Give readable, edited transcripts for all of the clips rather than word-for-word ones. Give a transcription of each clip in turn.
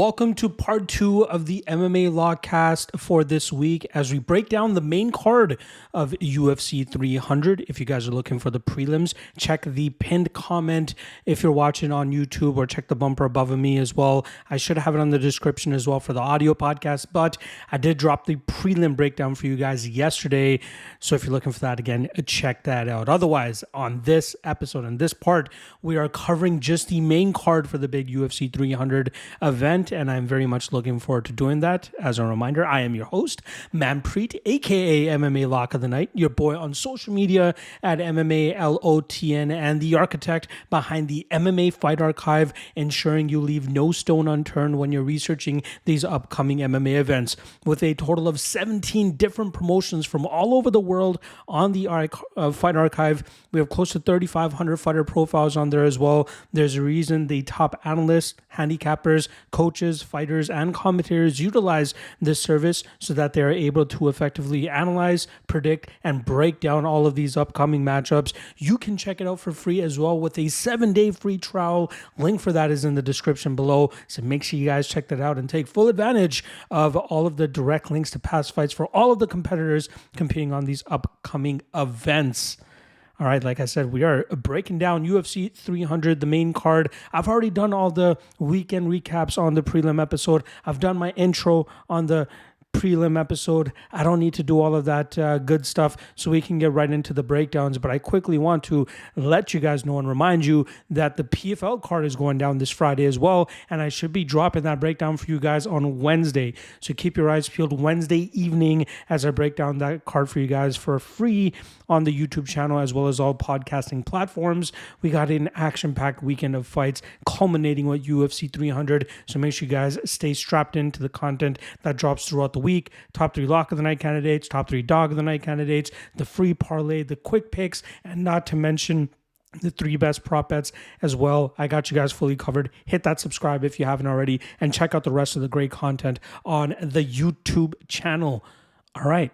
Welcome to part 2 of the MMA Lawcast for this week as we break down the main card of UFC 300. If you guys are looking for the prelims, check the pinned comment if you're watching on YouTube, or check the bumper above me as well. I should have it on the description as well for the audio podcast, but I did drop the prelim breakdown for you guys yesterday. So if you're looking for that again, check that out. Otherwise, on this episode, in this part, we are covering just the main card for the big UFC 300 event, and I'm very much looking forward to doing that. As a reminder, I am your host, Manpreet, aka MMA Lock of the Night, your boy on social media at MMALOTN, and the architect behind the MMA Fight Archive, ensuring you leave no stone unturned when you're researching these upcoming MMA events. With a total of 17 different promotions from all over the world on the Fight Archive, we have close to 3,500 fighter profiles on there as well. There's a reason the top analysts, handicappers, coaches, fighters, and commentators utilize this service so that they are able to effectively analyze, predict, and break down all of these upcoming matchups. You can check it out for free as well with a 7-day free trial. Link for that is in the description below. So make sure you guys check that out and take full advantage of all of the direct links to past fights for all of the competitors competing on these upcoming events. All right, like I said, we are breaking down UFC 300, the main card. I've already done all the weekend recaps on the prelim episode. I've done my intro on the prelim episode. I don't need to do all of that good stuff, so we can get right into the breakdowns. But I quickly want to let you guys know and remind you that the PFL card is going down this Friday as well, and I should be dropping that breakdown for you guys on Wednesday. So keep your eyes peeled Wednesday evening as I break down that card for you guys for free on the YouTube channel as well as all podcasting platforms. We got an action-packed weekend of fights culminating with UFC 300, so make sure you guys stay strapped into the content that drops throughout the week. Top 3 lock of the night candidates, top 3 dog of the night candidates, the free parlay, the quick picks, and not to mention the 3 best prop bets as well. I got you guys fully covered. Hit that subscribe if you haven't already, and check out the rest of the great content on the YouTube channel. All right.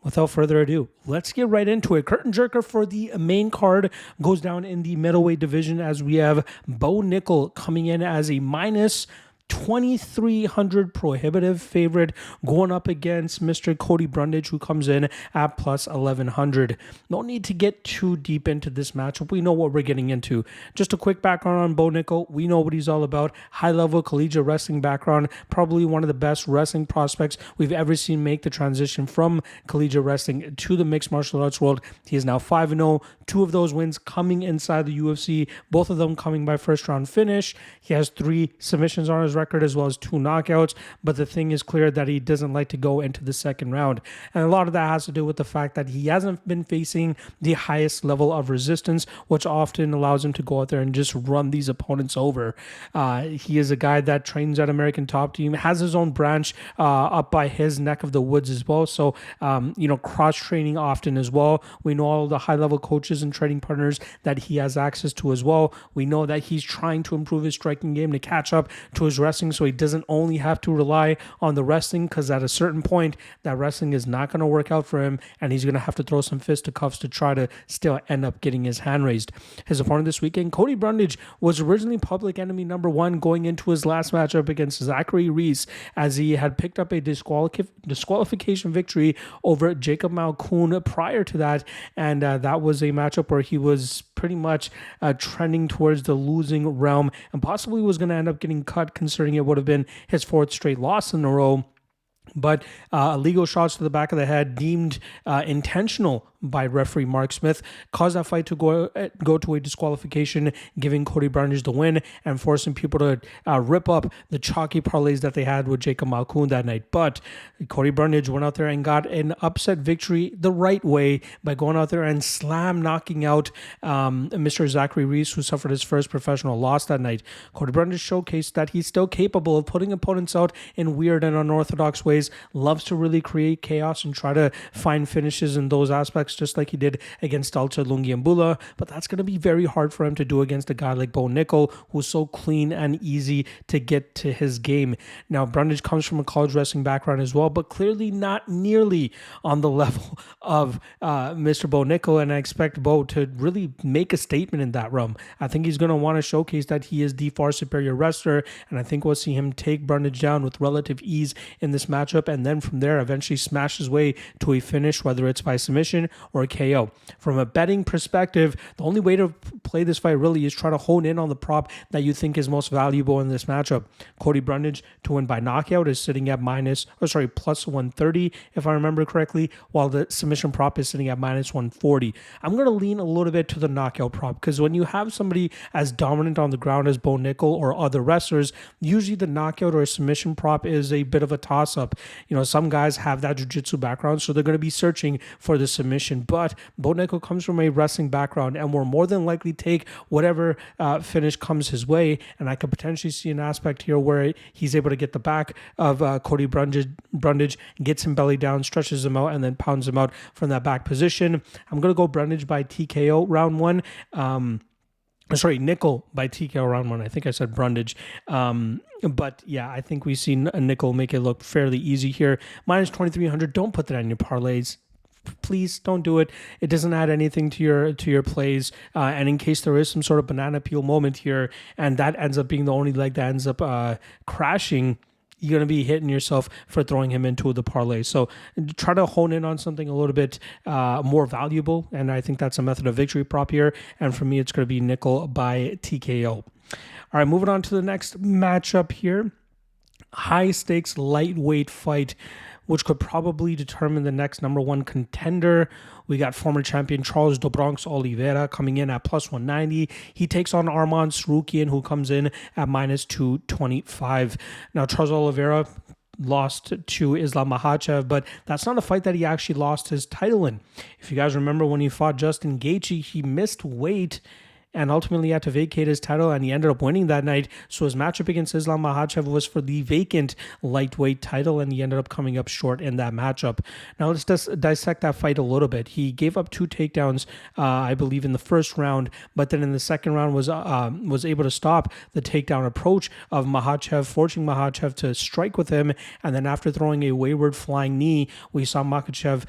Without further ado, let's get right into it. Curtain jerker for the main card goes down in the middleweight division as we have Bo Nickal coming in as a minus 2,300 prohibitive favorite going up against Mr. Cody Brundage, who comes in at plus 1,100. No need to get too deep into this matchup. We know what we're getting into. Just a quick background on Bo Nickal. We know what he's all about. High-level collegiate wrestling background. Probably one of the best wrestling prospects we've ever seen make the transition from collegiate wrestling to the mixed martial arts world. He is now 5-0. 2 of those wins coming inside the UFC. Both of them coming by first-round finish. He has 3 submissions on his record as well as 2 knockouts, but the thing is clear that he doesn't like to go into the second round, and a lot of that has to do with the fact that he hasn't been facing the highest level of resistance, which often allows him to go out there and just run these opponents over. He is a guy that trains at American Top Team, has his own branch up by his neck of the woods as well, so cross-training often as well. We know all the high-level coaches and training partners that he has access to as well. We know that he's trying to improve his striking game to catch up to his wrestling, so he doesn't only have to rely on the wrestling, because at a certain point that wrestling is not going to work out for him, and he's going to have to throw some fisticuffs to try to still end up getting his hand raised. His opponent this weekend, Cody Brundage, was originally public enemy number 1 going into his last matchup against Zachary Reese, as he had picked up a disqualification victory over Jacob Malkoun prior to that, and that was a matchup where he was pretty much trending towards the losing realm and possibly was going to end up getting cut, considering it would have been his 4th straight loss in a row. But illegal shots to the back of the head, deemed intentional by referee Mark Smith, caused that fight to go to a disqualification, giving Cody Brundage the win and forcing people to rip up the chalky parlays that they had with Jacob Malkoun that night. But Cody Brundage went out there and got an upset victory the right way by going out there and knocking out Mr. Zachary Reese, who suffered his first professional loss that night. Cody Brundage showcased that he's still capable of putting opponents out in weird and unorthodox ways, loves to really create chaos and try to find finishes in those aspects strikes just like he did against Alta Lungiambula, but that's going to be very hard for him to do against a guy like Bo Nickal, who's so clean and easy to get to his game. Now, Brundage comes from a college wrestling background as well, but clearly not nearly on the level of Mr. Bo Nickal, and I expect Bo to really make a statement in that realm. I think he's going to want to showcase that he is the far superior wrestler, and I think we'll see him take Brundage down with relative ease in this matchup, and then from there eventually smash his way to a finish, whether it's by submission or a KO. From a betting perspective, the only way to play this fight really is try to hone in on the prop that you think is most valuable in this matchup. Cody Brundage to win by knockout is sitting at plus 130 if I remember correctly, while the submission prop is sitting at minus 140. I'm going to lean a little bit to the knockout prop, because when you have somebody as dominant on the ground as Bo Nickal or other wrestlers, usually the knockout or submission prop is a bit of a toss-up. You know, some guys have that jiu-jitsu background, so they're going to be searching for the submission, but Bo Nickal comes from a wrestling background and will more than likely take whatever finish comes his way, and I could potentially see an aspect here where he's able to get the back of Cody Brundage, gets him belly down, stretches him out, and then pounds him out from that back position. I'm going to go Brundage by TKO round one. Nickal by TKO round one. I think I said Brundage. But yeah, I think we see Nickal make it look fairly easy here. Minus 2,300. Don't put that on your parlays. Please don't do it. It doesn't add anything to your plays. And in case there is some sort of banana peel moment here, and that ends up being the only leg that ends up crashing, you're going to be hitting yourself for throwing him into the parlay. So try to hone in on something a little bit more valuable, and I think that's a method of victory prop here. And for me, it's going to be Nickal by TKO. All right, moving on to the next matchup here. High stakes lightweight fight, which could probably determine the next number one contender. We got former champion Charles Do Bronx Oliveira coming in at plus 190. He takes on Arman Tsarukyan, who comes in at minus 225. Now, Charles Oliveira lost to Islam Makhachev, but that's not a fight that he actually lost his title in. If you guys remember when he fought Justin Gaethje, he missed weight and ultimately had to vacate his title, and he ended up winning that night. So his matchup against Islam Makhachev was for the vacant lightweight title, and he ended up coming up short in that matchup. Now let's dissect that fight a little bit. He gave up 2 takedowns, I believe, in the first round, but then in the second round was able to stop the takedown approach of Makhachev, forcing Makhachev to strike with him, and then after throwing a wayward flying knee, we saw Makhachev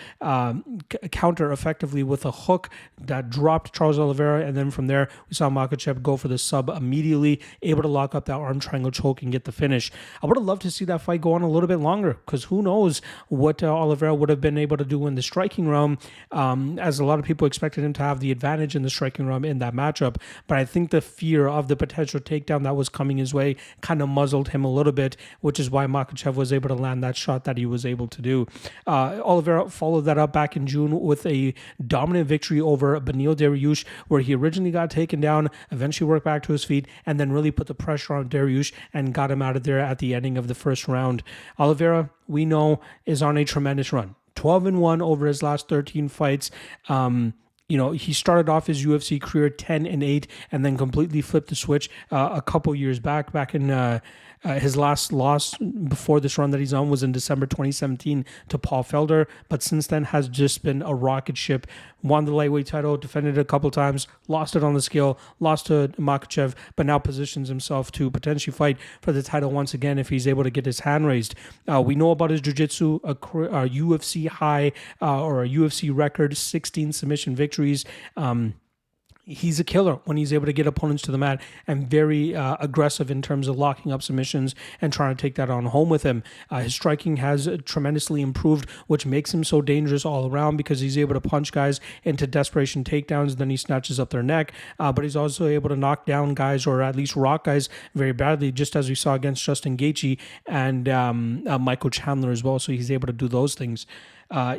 counter effectively with a hook that dropped Charles Oliveira, and then from there, we saw Makhachev go for the sub immediately, able to lock up that arm triangle choke and get the finish. I would have loved to see that fight go on a little bit longer, because who knows what Oliveira would have been able to do in the striking realm, as a lot of people expected him to have the advantage in the striking realm in that matchup. But I think the fear of the potential takedown that was coming his way kind of muzzled him a little bit, which is why Makhachev was able to land that shot that he was able to do. Oliveira followed that up back in June with a dominant victory over Beneil Dariush, where he originally got taken down, eventually worked back to his feet, and then really put the pressure on Dariush and got him out of there at the ending of the first round. Oliveira, we know, is on a tremendous run. 12-1 over his last 13 fights. He started off his UFC career 10-8 and then completely flipped the switch a couple years back in his last loss before this run that he's on was in December 2017 to Paul Felder, but since then has just been a rocket ship. Won the lightweight title, defended it a couple times, lost it on the scale, lost to Makhachev, but now positions himself to potentially fight for the title once again if he's able to get his hand raised. We know about his jiu-jitsu, a UFC high or a UFC record, 16 submission victories. He's a killer when he's able to get opponents to the mat, and very aggressive in terms of locking up submissions and trying to take that on home with him. His striking has tremendously improved, which makes him so dangerous all around, because he's able to punch guys into desperation takedowns, then he snatches up their neck, but he's also able to knock down guys, or at least rock guys, very badly, just as we saw against Justin Gaethje and Michael Chandler as well. So he's able to do those things.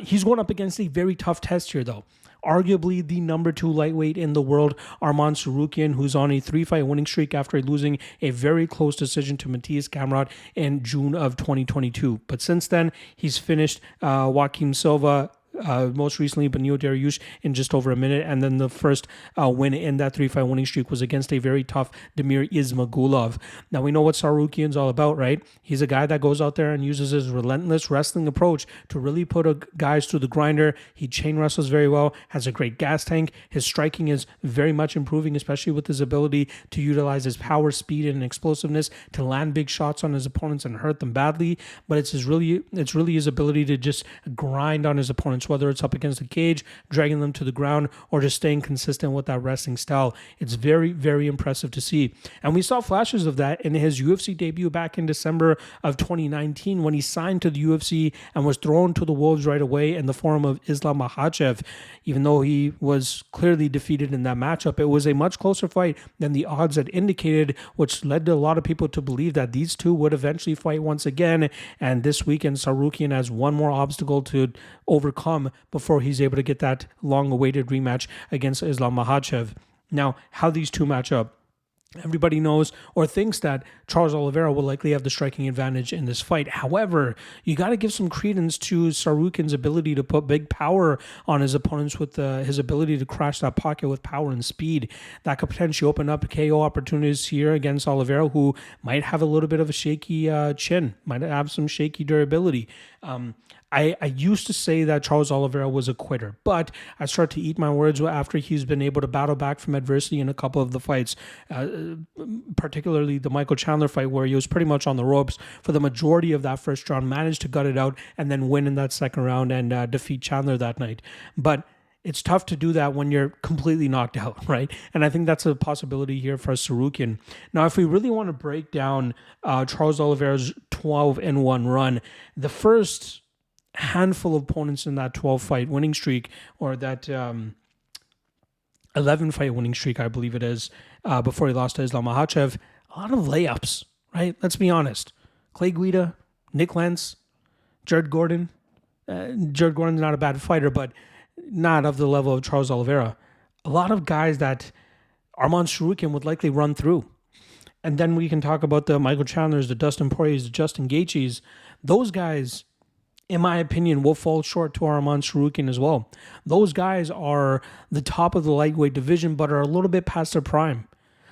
He's going up against a very tough test here, though. Arguably the number 2 lightweight in the world, Arman Tsarukyan, who's on a 3-fight winning streak after losing a very close decision to Matthias Gamrot in June of 2022. But since then, he's finished Joaquim Silva, most recently Beneil Dariush in just over a minute, and then the first win in that 3-fight winning streak was against a very tough Damir Ismagulov. Now we know what Tsarukyan's all about, right? He's a guy that goes out there and uses his relentless wrestling approach to really put guys through the grinder. He chain wrestles very well, has a great gas tank. His striking is very much improving, especially with his ability to utilize his power, speed, and explosiveness to land big shots on his opponents and hurt them badly. But it's really his ability to just grind on his opponents, whether it's up against the cage, dragging them to the ground, or just staying consistent with that wrestling style. It's very, very impressive to see. And we saw flashes of that in his UFC debut back in December of 2019 when he signed to the UFC and was thrown to the wolves right away in the form of Islam Makhachev. Even though he was clearly defeated in that matchup, it was a much closer fight than the odds had indicated, which led to a lot of people to believe that these two would eventually fight once again. And this weekend, Tsarukyan has one more obstacle to overcome before he's able to get that long-awaited rematch against Islam Makhachev. Now, how these two match up. Everybody knows or thinks that Charles Oliveira will likely have the striking advantage in this fight. However, you got to give some credence to Tsarukyan's ability to put big power on his opponents with his ability to crash that pocket with power and speed. That could potentially open up KO opportunities here against Oliveira, who might have a little bit of a shaky chin, might have some shaky durability. I used to say that Charles Oliveira was a quitter, but I start to eat my words after he's been able to battle back from adversity in a couple of the fights, particularly the Michael Chandler fight where he was pretty much on the ropes for the majority of that first round, managed to gut it out and then win in that second round and defeat Chandler that night. But it's tough to do that when you're completely knocked out, right? And I think that's a possibility here for Tsarukyan. Now, if we really want to break down Charles Oliveira's 12-1 run, the first handful of opponents in that 12-fight winning streak, or that 11-fight winning streak, I believe it is, before he lost to Islam Makhachev, a lot of layups, right? Let's be honest. Clay Guida, Nick Lentz, Jared Gordon. Jared Gordon's not a bad fighter, but not of the level of Charles Oliveira. A lot of guys that Arman Tsarukyan would likely run through. And then we can talk about the Michael Chandlers, the Dustin Poiriers, the Justin Gaethjes. Those guys, in my opinion, will fall short to Arman Tsarukyan as well. Those guys are the top of the lightweight division, but are a little bit past their prime.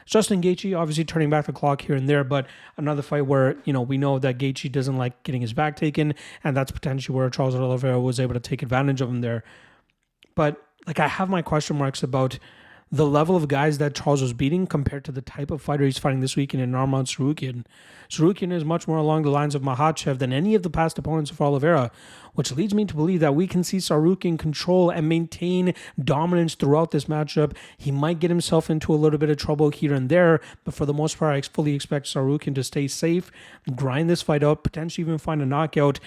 Justin Gaethje, obviously turning back the clock here and there, but another fight where, we know that Gaethje doesn't like getting his back taken, and that's potentially where Charles Oliveira was able to take advantage of him there. But I have my question marks about the level of guys that Charles was beating compared to the type of fighter he's fighting this weekend in Arman Tsarukyan. Tsarukyan is much more along the lines of Makhachev than any of the past opponents of Oliveira, which leads me to believe that we can see Tsarukyan control and maintain dominance throughout this matchup. He might get himself into a little bit of trouble here and there, but for the most part, I fully expect Tsarukyan to stay safe, grind this fight up, potentially even find a knockout.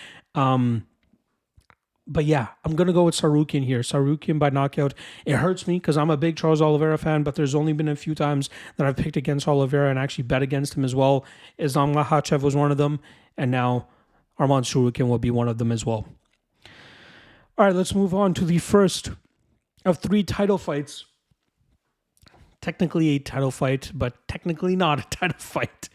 But yeah, I'm going to go with Tsarukyan here. Tsarukyan by knockout. It hurts me because I'm a big Charles Oliveira fan, but there's only been a few times that I've picked against Oliveira and actually bet against him as well. Islam Makhachev was one of them, and now Arman Tsarukyan will be one of them as well. All right, let's move on to the first of 3 title fights. Technically a title fight, but technically not a title fight.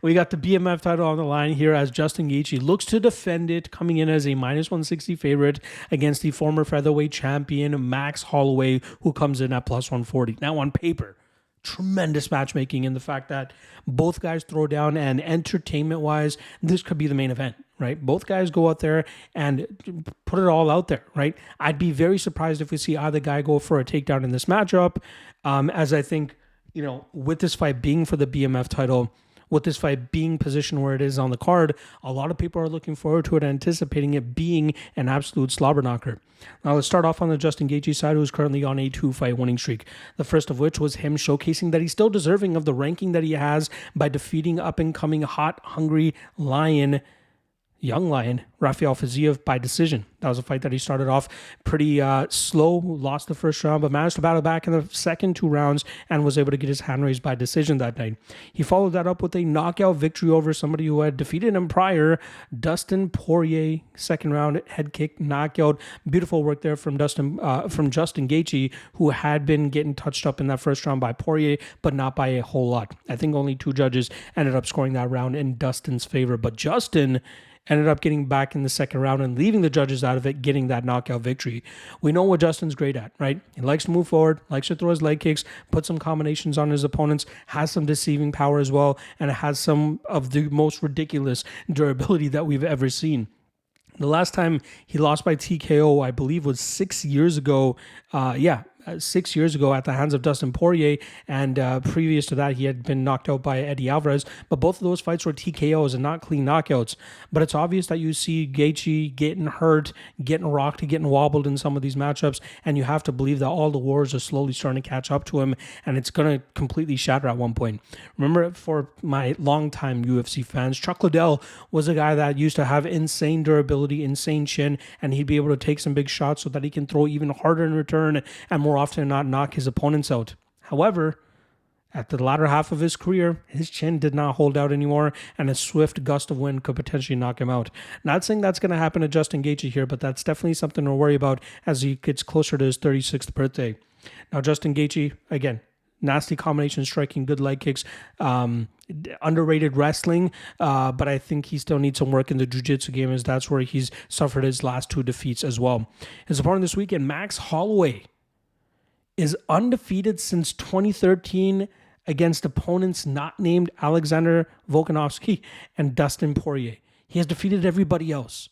We got the BMF title on the line here as Justin Gaethje looks to defend it, coming in as a -160 favorite against the former featherweight champion Max Holloway, who comes in at +140. Now on paper, tremendous matchmaking in the fact that both guys throw down, and entertainment-wise, this could be the main event, right? Both guys go out there and put it all out there, right? I'd be very surprised if we see either guy go for a takedown in this matchup, as I think, with this fight being for the BMF title, with this fight being positioned where it is on the card, a lot of people are looking forward to it, anticipating it being an absolute slobber knocker. Now let's start off on the Justin Gaethje side, who's currently on a 2-fight winning streak. The first of which was him showcasing that he's still deserving of the ranking that he has by defeating up-and-coming hot, hungry young lion, Rafael Fiziev by decision. That was a fight that he started off pretty slow, lost the first round, but managed to battle back in the second 2 rounds and was able to get his hand raised by decision that night. He followed that up with a knockout victory over somebody who had defeated him prior, Dustin Poirier, second round head kick knockout. Beautiful work there from Justin Gaethje, who had been getting touched up in that first round by Poirier, but not by a whole lot. I think only 2 judges ended up scoring that round in Dustin's favor, but Justin ended up getting back in the second round and leaving the judges out of it, getting that knockout victory. We know what Justin's great at, right? He likes to move forward, likes to throw his leg kicks, put some combinations on his opponents, has some deceiving power as well, and has some of the most ridiculous durability that we've ever seen. The last time he lost by TKO, I believe, was 6 years ago. 6 years ago at the hands of Dustin Poirier, and previous to that he had been knocked out by Eddie Alvarez, but both of those fights were TKOs and not clean knockouts. But it's obvious that you see Gaethje getting hurt, getting rocked, getting wobbled in some of these matchups, and you have to believe that all the wars are slowly starting to catch up to him, and it's going to completely shatter at one point. Remember, for my longtime UFC fans, Chuck Liddell was a guy that used to have insane durability, insane chin, and he'd be able to take some big shots so that he can throw even harder in return and more often than not knock his opponents out. However, at the latter half of his career, his chin did not hold out anymore, and a swift gust of wind could potentially knock him out. Not saying that's going to happen to Justin Gaethje here, but that's definitely something to worry about as he gets closer to his 36th birthday. Now, Justin Gaethje, again, nasty combination striking, good leg kicks, underrated wrestling, but I think he still needs some work in the jiu-jitsu game, as that's where he's suffered his last two defeats as well. His opponent this weekend, Max Holloway, is undefeated since 2013 against opponents not named Alexander Volkanovski and Dustin Poirier. He has defeated everybody else.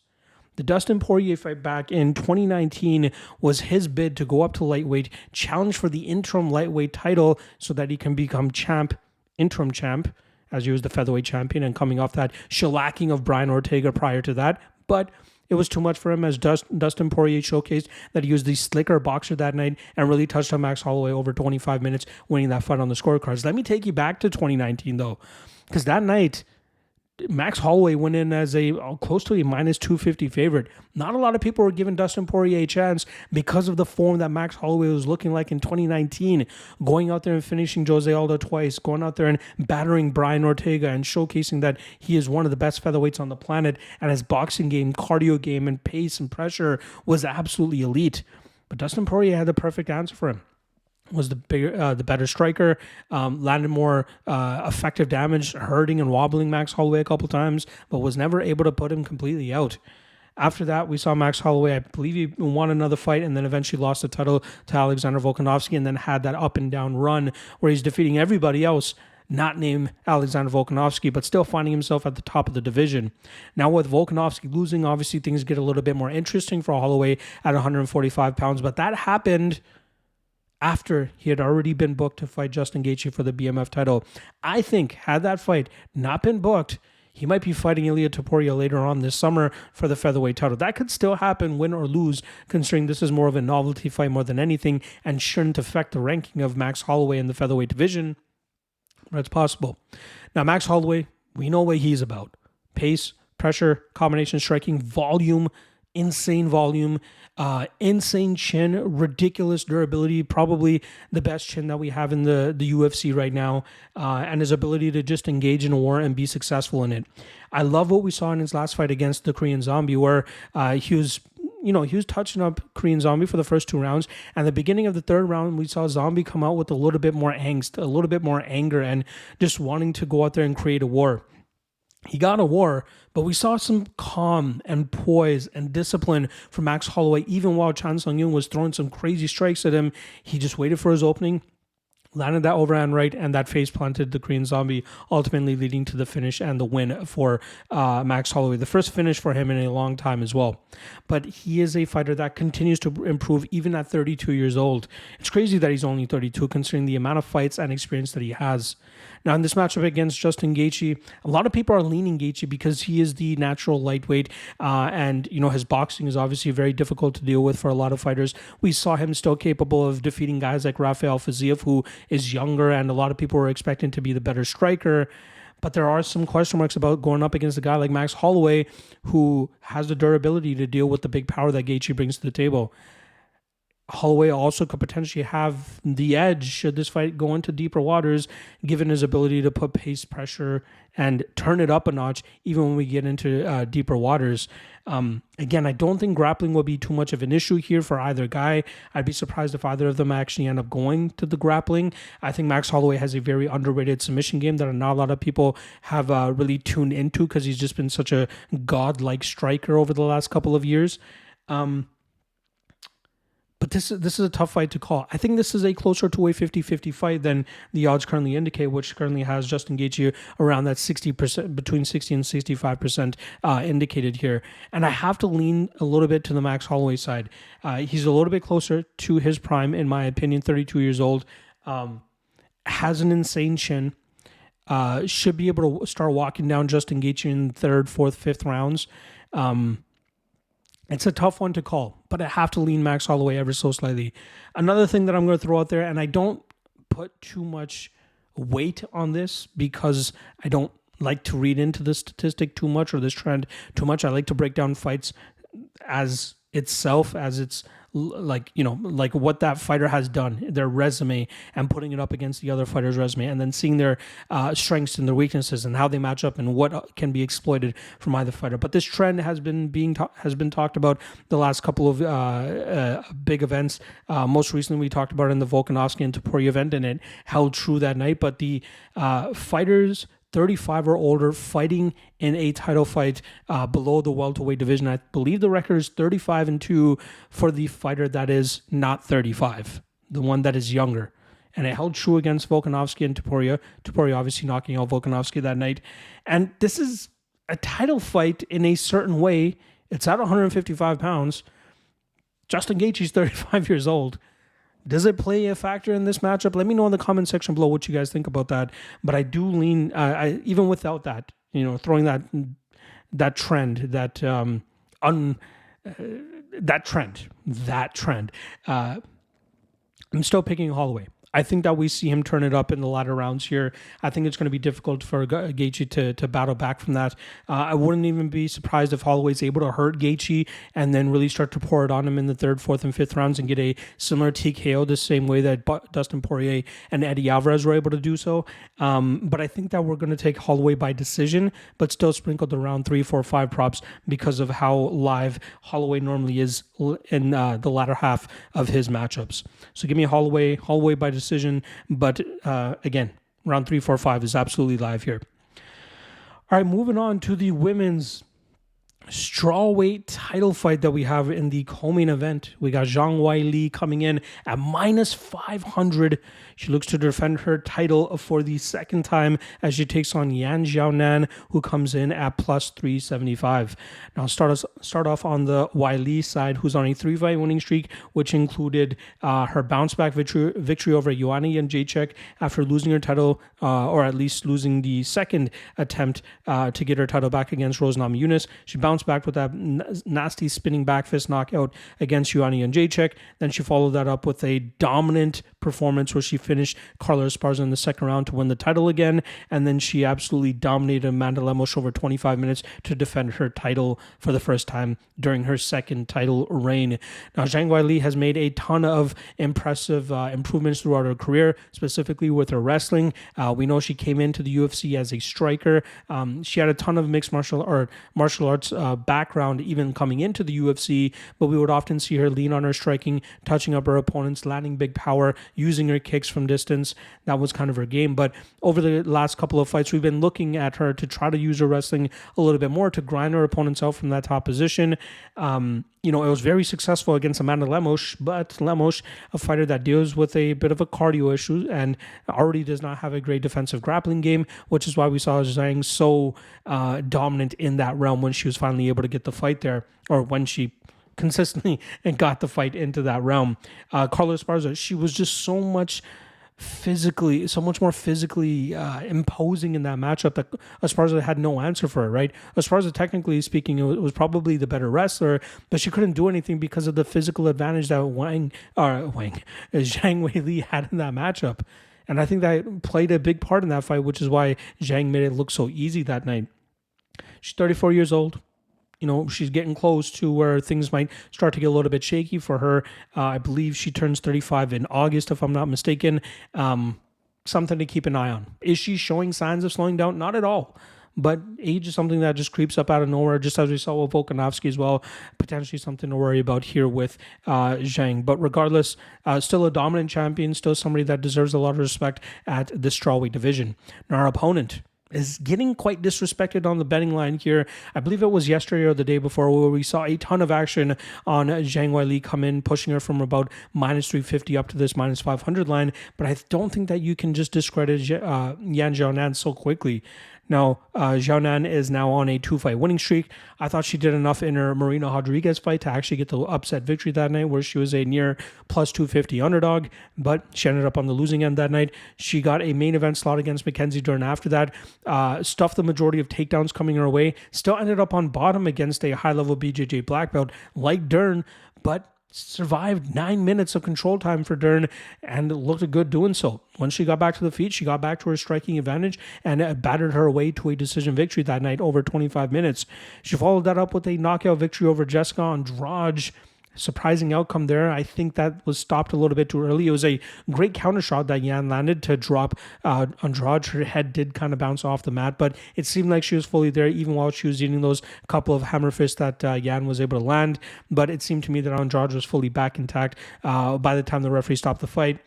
The Dustin Poirier fight back in 2019 was his bid to go up to lightweight, challenge for the interim lightweight title so that he can become interim champ, as he was the featherweight champion and coming off that shellacking of Brian Ortega prior to that. But it was too much for him, as Dustin Poirier showcased that he was the slicker boxer that night and really touched on Max Holloway over 25 minutes, winning that fight on the scorecards. Let me take you back to 2019, though, because that night, Max Holloway went in as a close to a minus 250 favorite. Not a lot of people were giving Dustin Poirier a chance because of the form that Max Holloway was looking like in 2019, going out there and finishing Jose Aldo twice, going out there and battering Brian Ortega and showcasing that he is one of the best featherweights on the planet, and his boxing game, cardio game, and pace and pressure was absolutely elite. But Dustin Poirier had the perfect answer for him. Was the better striker, landed more effective damage, hurting and wobbling Max Holloway a couple times, but was never able to put him completely out. After that, we saw Max Holloway, I believe he won another fight and then eventually lost the title to Alexander Volkanovski, and then had that up and down run where he's defeating everybody else, not named Alexander Volkanovski, but still finding himself at the top of the division. Now with Volkanovski losing, obviously things get a little bit more interesting for Holloway at 145 pounds, but that happened after he had already been booked to fight Justin Gaethje for the BMF title. I think had that fight not been booked, he might be fighting Ilia Topuria later on this summer for the featherweight title. That could still happen, win or lose, considering this is more of a novelty fight more than anything and shouldn't affect the ranking of Max Holloway in the featherweight division, but it's possible. Now, Max Holloway, we know what he's about. Pace, pressure, combination striking, volume, insane volume, insane chin, ridiculous durability, probably the best chin that we have in the UFC right now, and his ability to just engage in a war and be successful in it. I love what we saw in his last fight against the Korean Zombie, where he was touching up Korean Zombie for the first two rounds, and the beginning of the third round, we saw Zombie come out with a little bit more angst, a little bit more anger, and just wanting to go out there and create a war. He got a war, but we saw some calm and poise and discipline from Max Holloway. Even while Chan Sung-Yoon was throwing some crazy strikes at him, he just waited for his opening, landed that overhand right, and that face planted the Korean Zombie, ultimately leading to the finish and the win for Max Holloway. The first finish for him in a long time as well. But he is a fighter that continues to improve even at 32 years old. It's crazy that he's only 32, considering the amount of fights and experience that he has. Now, in this matchup against Justin Gaethje, a lot of people are leaning Gaethje because he is the natural lightweight, and his boxing is obviously very difficult to deal with for a lot of fighters. We saw him still capable of defeating guys like Rafael Fiziev, who is younger, and a lot of people were expecting to be the better striker. But there are some question marks about going up against a guy like Max Holloway, who has the durability to deal with the big power that Gaethje brings to the table. Holloway also could potentially have the edge should this fight go into deeper waters, given his ability to put pace, pressure, and turn it up a notch, even when we get into deeper waters. Again, I don't think grappling will be too much of an issue here for either guy. I'd be surprised if either of them actually end up going to the grappling. I think Max Holloway has a very underrated submission game that not a lot of people have really tuned into because he's just been such a godlike striker over the last couple of years. But this is a tough fight to call. I think this is a closer to a 50-50 fight than the odds currently indicate, which currently has Justin Gaethje around that 60%, between 60 and 65% indicated here. And I have to lean a little bit to the Max Holloway side. He's a little bit closer to his prime, in my opinion, 32 years old, has an insane chin, should be able to start walking down Justin Gaethje in third, fourth, fifth rounds. It's a tough one to call, but I have to lean Max Holloway ever so slightly. Another thing that I'm going to throw out there, and I don't put too much weight on this because I don't like to read into the statistic too much or this trend too much. I like to break down fights as itself, as it's like what that fighter has done, their resume, and putting it up against the other fighter's resume, and then seeing their strengths and their weaknesses and how they match up and what can be exploited from either fighter. But this trend has been talked about the last couple of big events. Most recently, we talked about it in the Volkanovski and Topuria event, and it held true that night. But the fighters 35 or older fighting in a title fight below the welterweight division. I believe the record is 35-2 for the fighter that is not 35, the one that is younger. And it held true against Volkanovski and Topuria. Topuria obviously knocking out Volkanovski that night. And this is a title fight in a certain way. It's at 155 pounds. Justin Gaethje's 35 years old. Does it play a factor in this matchup? Let me know in the comment section below what you guys think about that. But I do lean, even without that, throwing that trend, that trend. I'm still picking Holloway. I think that we see him turn it up in the latter rounds here. I think it's going to be difficult for Gaethje to battle back from that. I wouldn't even be surprised if Holloway's able to hurt Gaethje and then really start to pour it on him in the third, fourth, and fifth rounds and get a similar TKO the same way that Dustin Poirier and Eddie Alvarez were able to do so. But I think that we're going to take Holloway by decision, but still sprinkle the round 3, 4, 5 props because of how live Holloway normally is in the latter half of his matchups. So give me Holloway by decision, but again, round 3, 4, 5 is absolutely live here. All right, moving on to the women's strawweight title fight that we have in the co-main event. We got Weili coming in at -500. She looks to defend her title for the second time as she takes on Xiaonan, who comes in at +375. Now start off on the Weili side, who's on a 3-fight winning streak, which included her bounce back victory over Joanna Jędrzejczyk after losing her title, or at least losing the second attempt to get her title back against Rose Namajunas. She bounced back with that nasty spinning back fist knockout against Joanna Jędrzejczyk. Then she followed that up with a dominant performance where she finished Carla Esparza in the second round to win the title again. And then she absolutely dominated Amanda Lemos over 25 minutes to defend her title for the first time during her second title reign. Now, Zhang Weili has made a ton of impressive improvements throughout her career, specifically with her wrestling. We know she came into the UFC as a striker. She had a ton of mixed martial arts background even coming into the UFC, but we would often see her lean on her striking, touching up her opponents, landing big power, using her kicks from distance. That was kind of her game. But over the last couple of fights, we've been looking at her to try to use her wrestling a little bit more to grind her opponents out from that top position. It was very successful against Amanda Lemos, but Lemos, a fighter that deals with a bit of a cardio issue and already does not have a great defensive grappling game, which is why we saw Zhang so dominant in that realm when she was finally able to get the fight there, or when she consistently and got the fight into that realm. Carla Esparza, she was just so much more physically imposing in that matchup that Esparza had no answer for her, right? Esparza, technically speaking, was probably the better wrestler, but she couldn't do anything because of the physical advantage that Zhang Weili had in that matchup. And I think that played a big part in that fight, which is why Zhang made it look so easy that night. She's 34 years old. she's getting close to where things might start to get a little bit shaky for her. I believe she turns 35 in August, if I'm not mistaken. Something to keep an eye on. Is she showing signs of slowing down? Not at all. But age is something that just creeps up out of nowhere, just as we saw with Volkanovski as well. Potentially something to worry about here with Zhang. But regardless, still a dominant champion, still somebody that deserves a lot of respect at the strawweight division. Now our opponent is getting quite disrespected on the betting line here. I believe it was yesterday or the day before where we saw a ton of action on Zhang Weili come in, pushing her from about minus 350 up to this minus 500 line. But I don't think that you can just discredit Yan Xiaonan so quickly. Now, Xiaonan is now on a 2-fight winning streak. I thought she did enough in her Marina Rodriguez fight to actually get the upset victory that night, where she was a near plus 250 underdog, but she ended up on the losing end that night. She got a main event slot against Mackenzie Dern after that, stuffed the majority of takedowns coming her way, still ended up on bottom against a high-level BJJ black belt like Dern, but survived 9 minutes of control time for Dern and looked good doing so. When she got back to the feet, she got back to her striking advantage and battered her way to a decision victory that night over 25 minutes. She followed that up with a knockout victory over Jessica Andrade. Surprising outcome there. I think that was stopped a little bit too early. It was a great counter shot that Yan landed to drop Andrade. Her head did kind of bounce off the mat, but it seemed like she was fully there even while she was eating those couple of hammer fists that Yan was able to land. But it seemed to me that Andrade was fully back intact by the time the referee stopped the fight.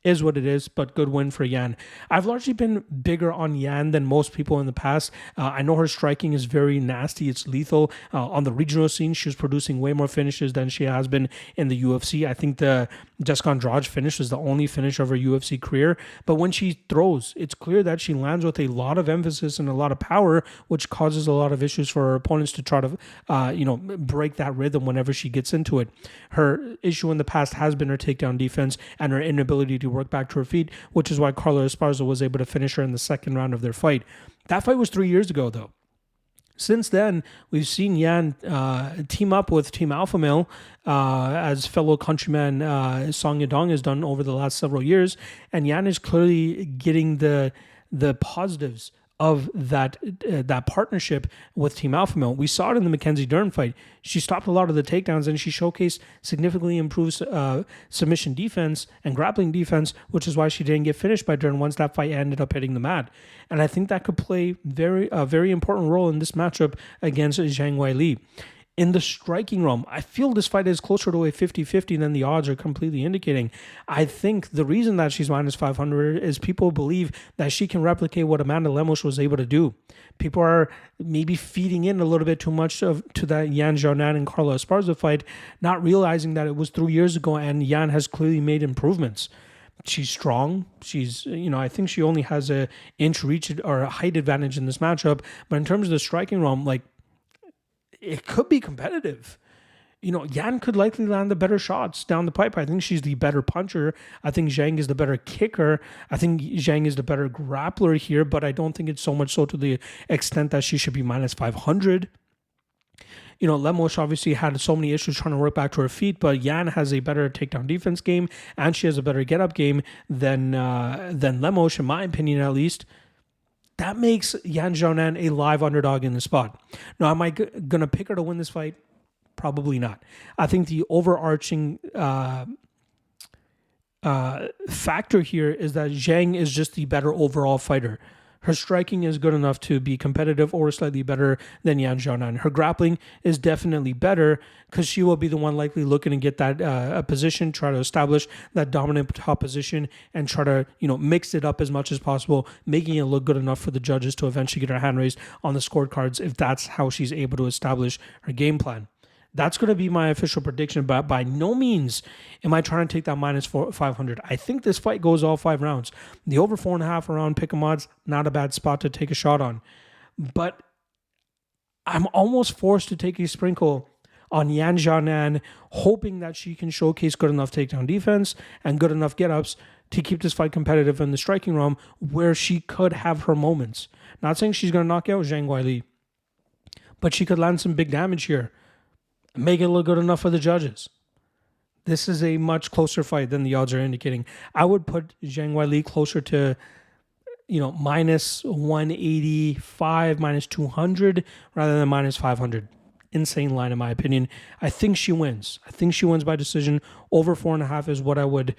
Is what it is, but good win for Yan. I've largely been bigger on Yan than most people in the past. I know her striking is very nasty. It's lethal. On the regional scene, she was producing way more finishes than she has been in the UFC. I think the Jessica Andrade finish was the only finish of her UFC career. But when she throws, it's clear that she lands with a lot of emphasis and a lot of power, which causes a lot of issues for her opponents to try to, break that rhythm whenever she gets into it. Her issue in the past has been her takedown defense and her inability to work back to her feet, which is why Carla Esparza was able to finish her in the second round of their fight. That fight was 3 years ago, though. Since then, we've seen Yan team up with Team Alpha Male, as fellow countryman Song Yadong has done over the last several years, and Yan is clearly getting the positives of that partnership with Team Alpha Male. We saw it in the Mackenzie Dern fight. She stopped a lot of the takedowns and she showcased significantly improved submission defense and grappling defense, which is why she didn't get finished by Dern once that fight ended up hitting the mat. And I think that could play a very important role in this matchup against Zhang Weili. In the striking realm, I feel this fight is closer to a 50-50 than the odds are completely indicating. I think the reason that she's minus 500 is people believe that she can replicate what Amanda Lemos was able to do. People are maybe feeding in a little bit too much to that Yan Xiaonan and Carla Esparza fight, not realizing that it was 3 years ago and Yan has clearly made improvements. She's strong. She's, I think she only has an inch reach or a height advantage in this matchup. But in terms of the striking realm, it could be competitive. Yan could likely land the better shots down the pipe. I think she's the better puncher. I think Zhang is the better kicker. I think Zhang is the better grappler here, but I don't think it's so much so to the extent that she should be minus 500. Lemos obviously had so many issues trying to work back to her feet, but Yan has a better takedown defense game, and she has a better get-up game than Lemos, in my opinion at least. That makes Yan Xiaonan a live underdog in the spot. Now, am I going to pick her to win this fight? Probably not. I think the overarching factor here is that Zhang is just the better overall fighter. Her striking is good enough to be competitive or slightly better than Yan Xiaonan. Her grappling is definitely better because she will be the one likely looking to get that a position, try to establish that dominant top position, and try to mix it up as much as possible, making it look good enough for the judges to eventually get her hand raised on the scorecards if that's how she's able to establish her game plan. That's going to be my official prediction, but by no means am I trying to take that minus 500. I think this fight goes all 5 rounds. The over 4.5 round pick'em odds, not a bad spot to take a shot on. But I'm almost forced to take a sprinkle on Yan Xiaonan, hoping that she can showcase good enough takedown defense and good enough get-ups to keep this fight competitive in the striking realm where she could have her moments. Not saying she's going to knock out Zhang Weili, but she could land some big damage here. Make it look good enough for the judges. This is a much closer fight than the odds are indicating. I would put Zhang Weili closer to, minus 185, minus 200, rather than minus 500. insane line in my opinion. I think she wins. I think she wins by decision. Over 4.5 is what I would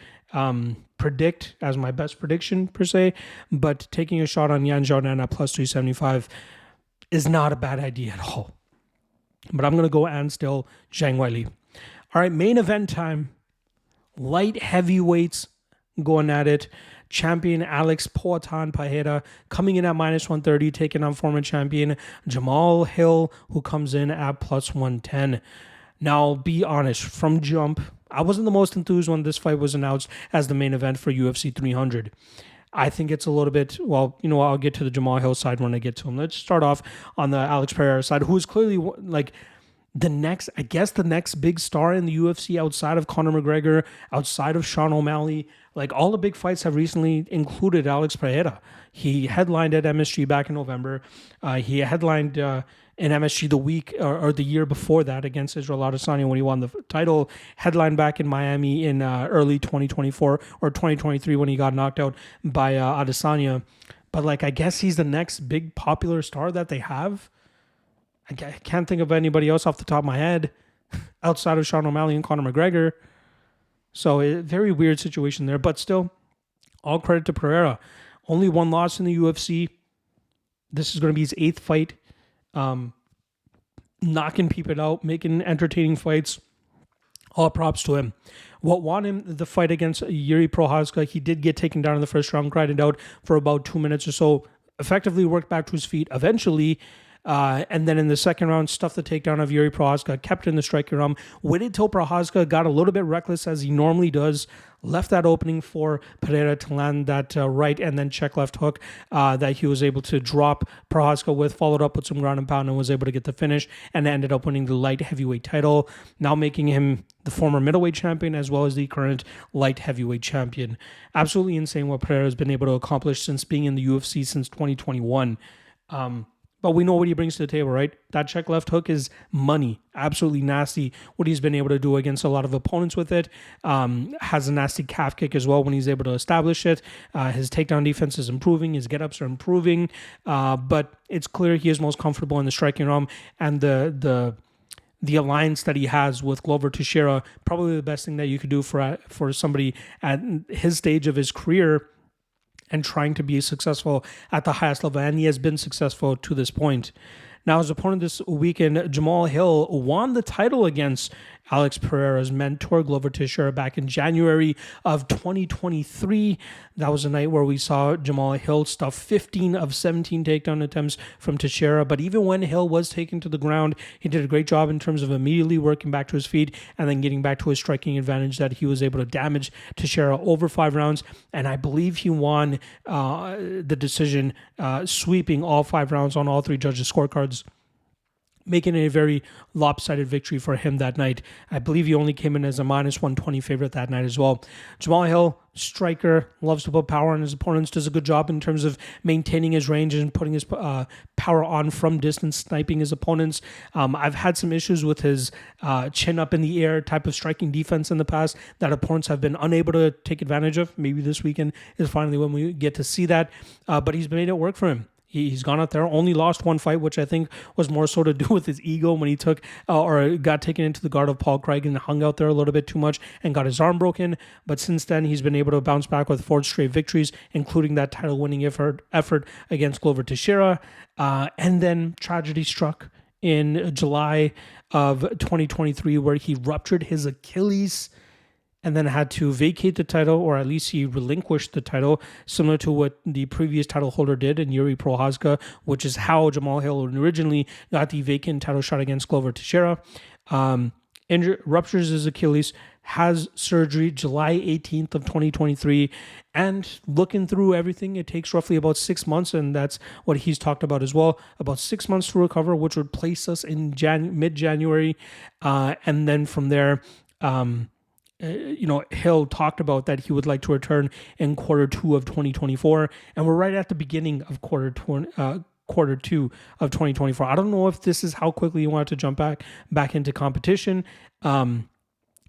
predict as my best prediction per se. But taking a shot on Xiaonan at plus 375 is not a bad idea at all. But I'm going to go and still Zhang Weili. All right, main event time. Light heavyweights going at it. Champion Alex Poatan Pereira coming in at minus 130, taking on former champion Jamal Hill, who comes in at plus 110. Now, be honest, from jump, I wasn't the most enthused when this fight was announced as the main event for UFC 300. I think it's a little bit, well, you know, I'll get to the Jamal Hill side when I get to him. Let's start off on the Alex Pereira side, who is clearly like the next big star in the UFC outside of Conor McGregor, outside of Sean O'Malley. Like, all the big fights have recently included Alex Pereira. He headlined at MSG back in November. He headlined in MSG the week or the year before that against Israel Adesanya when he won the title. Headlined back in Miami in early 2024 or 2023 when he got knocked out by Adesanya. But like, I guess he's the next big popular star that they have. I can't think of anybody else off the top of my head outside of Sean O'Malley and Conor McGregor. So a very weird situation there, but still, all credit to Pereira. Only one loss in the UFC. This is going to be his 8th fight. Knocking people out, making entertaining fights. All props to him. What won him the fight against Yuri Prochazka, he did get taken down in the first round, grinded out for about 2 minutes or so, effectively worked back to his feet eventually. And then in the second round, stuffed the takedown of Yuri Prochazka, kept in the striking realm, waited till Prochazka got a little bit reckless as he normally does, left that opening for Pereira to land that right and then check left hook that he was able to drop Prochazka with, followed up with some ground and pound and was able to get the finish and ended up winning the light heavyweight title, now making him the former middleweight champion as well as the current light heavyweight champion. Absolutely insane what Pereira has been able to accomplish since being in the UFC since 2021. But we know what he brings to the table, right? That check left hook is money. Absolutely nasty what he's been able to do against a lot of opponents with it. Has a nasty calf kick as well when he's able to establish it. His takedown defense is improving. His get-ups are improving. But it's clear he is most comfortable in the striking realm. And the alliance that he has with Glover Teixeira, probably the best thing that you could do for somebody at his stage of his career and trying to be successful at the highest level, and he has been successful to this point. Now, his opponent this weekend, Jamal Hill, won the title against Alex Pereira's mentor, Glover Teixeira, back in January of 2023. That was a night where we saw Jamal Hill stuff 15 of 17 takedown attempts from Teixeira. But even when Hill was taken to the ground, he did a great job in terms of immediately working back to his feet and then getting back to his striking advantage that he was able to damage Teixeira over 5 rounds. And I believe he won the decision, sweeping all 5 rounds on all 3 judges' scorecards, making it a very lopsided victory for him that night. I believe he only came in as a minus 120 favorite that night as well. Jamal Hill, striker, loves to put power on his opponents, does a good job in terms of maintaining his range and putting his power on from distance, sniping his opponents. I've had some issues with his chin up in the air type of striking defense in the past that opponents have been unable to take advantage of. Maybe this weekend is finally when we get to see that, but he's made it work for him. He's gone out there, only lost 1 fight, which I think was more so to do with his ego when he took or got taken into the guard of Paul Craig and hung out there a little bit too much and got his arm broken. But since then, he's been able to bounce back with 4 straight victories, including that title-winning effort against Glover Teixeira. And then tragedy struck in July of 2023 where he ruptured his Achilles and then had to vacate the title, or at least he relinquished the title, similar to what the previous title holder did in Yuri Prochazka, which is how Jamal Hill originally got the vacant title shot against Glover Teixeira. Ruptures his Achilles, has surgery July 18th of 2023, and looking through everything, it takes roughly about 6 months, and that's what he's talked about as well, about 6 months to recover, which would place us in mid-January, and then from there, Hill talked about that he would like to return in quarter 2 of 2024, and we're right at the beginning of quarter 2 of 2024. I don't know if this is how quickly you want to jump back into competition.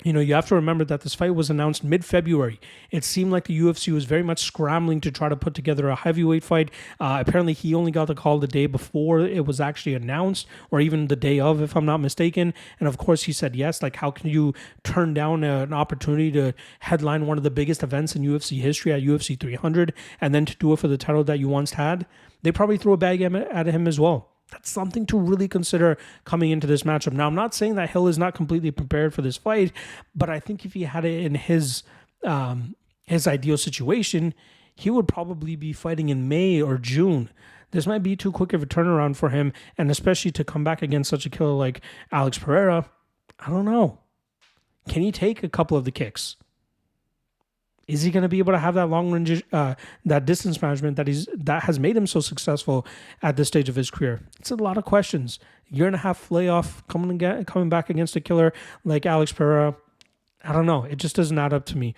You have to remember that this fight was announced mid-February. It seemed like the UFC was very much scrambling to try to put together a heavyweight fight. Apparently, he only got the call the day before it was actually announced, or even the day of, if I'm not mistaken. And of course, he said yes. Like, how can you turn down an opportunity to headline one of the biggest events in UFC history at UFC 300 and then to do it for the title that you once had? They probably threw a bag at him as well. That's something to really consider coming into this matchup. Now, I'm not saying that Hill is not completely prepared for this fight, but I think if he had it in his ideal situation, he would probably be fighting in May or June. This might be too quick of a turnaround for him, and especially to come back against such a killer like Alex Pereira. I don't know. Can he take a couple of the kicks? Is he going to be able to have that long range, that distance management that has made him so successful at this stage of his career? It's a lot of questions. Year and a half layoff, coming back against a killer like Alex Pereira. I don't know. It just doesn't add up to me.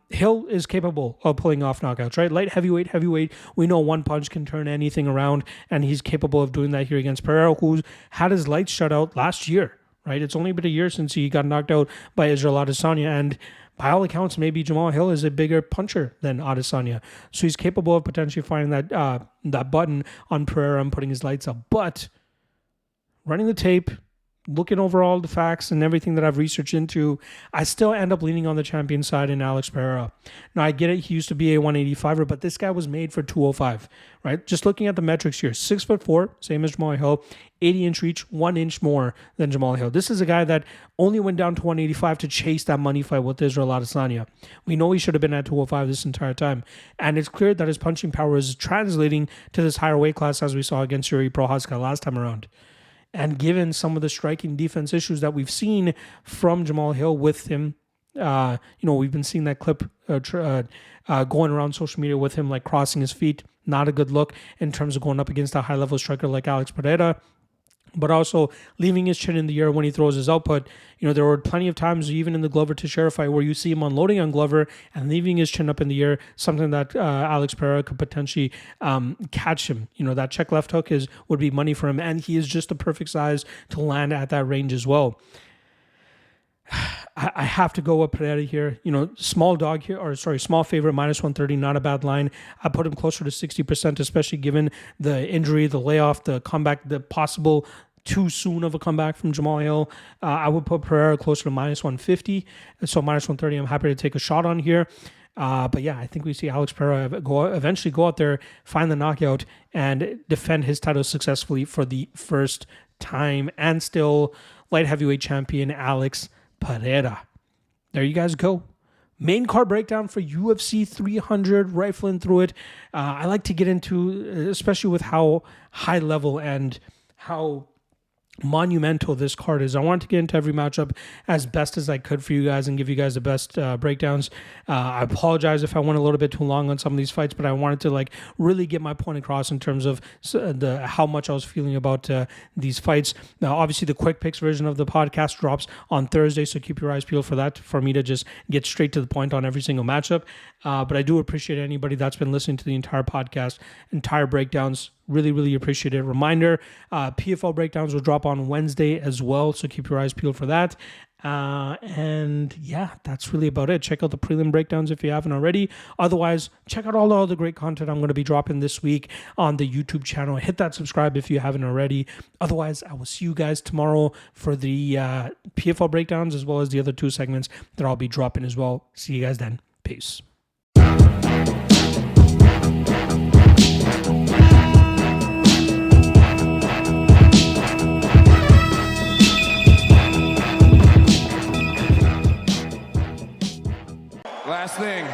Hill is capable of pulling off knockouts, right? Light heavyweight. We know one punch can turn anything around, and he's capable of doing that here against Pereira, who had his lights shut out last year, right? It's only been a year since he got knocked out by Israel Adesanya, and by all accounts, maybe Jamal Hill is a bigger puncher than Adesanya. So he's capable of potentially finding that button on Pereira and putting his lights up. But running the tape, looking over all the facts and everything that I've researched into, I still end up leaning on the champion side in Alex Pereira. Now, I get it. He used to be a 185er, but this guy was made for 205, right? Just looking at the metrics here, 6'4", same as Jamal Hill, 80-inch reach, 1 inch more than Jamal Hill. This is a guy that only went down to 185 to chase that money fight with Israel Adesanya. We know he should have been at 205 this entire time. And it's clear that his punching power is translating to this higher weight class as we saw against Yuri Prochazka last time around. And given some of the striking defense issues that we've seen from Jamal Hill with him, we've been seeing that clip going around social media with him like crossing his feet. Not a good look in terms of going up against a high-level striker like Alex Pereira, but also leaving his chin in the air when he throws his output. There were plenty of times, even in the Glover Teixeira fight, where you see him unloading on Glover and leaving his chin up in the air, something that Alex Pereira could potentially catch him. That check left hook would be money for him, and he is just the perfect size to land at that range as well. I have to go with Pereira here. Small dog here, small favorite, -130, not a bad line. I put him closer to 60%, especially given the injury, the layoff, the comeback, the possible too soon of a comeback from Jamal Hill. I would put Pereira closer to -150. So -130, I'm happy to take a shot on here. But yeah, I think we see Alex Pereira eventually go out there, find the knockout, and defend his title successfully for the first time. And still light heavyweight champion Alex Pereira. There you guys go. Main card breakdown for UFC 300, rifling through it. I like to get into, especially with how high level and how monumental this card is. I wanted to get into every matchup as best as I could for you guys and give you guys the best breakdowns. I apologize if I went a little bit too long on some of these fights, but I wanted to really get my point across in terms of how much I was feeling about these fights. Now, obviously, the quick picks version of the podcast drops on Thursday, so keep your eyes peeled for that, for me to just get straight to the point on every single matchup. But I do appreciate anybody that's been listening to the entire podcast, entire breakdowns. Really, really appreciate it. Reminder, PFL breakdowns will drop on Wednesday as well, so keep your eyes peeled for that. And yeah, that's really about it. Check out the prelim breakdowns if you haven't already. Otherwise, check out all the other great content I'm going to be dropping this week on the YouTube channel. Hit that subscribe if you haven't already. Otherwise, I will see you guys tomorrow for the PFL breakdowns as well as the other 2 segments that I'll be dropping as well. See you guys then. Peace. Last thing.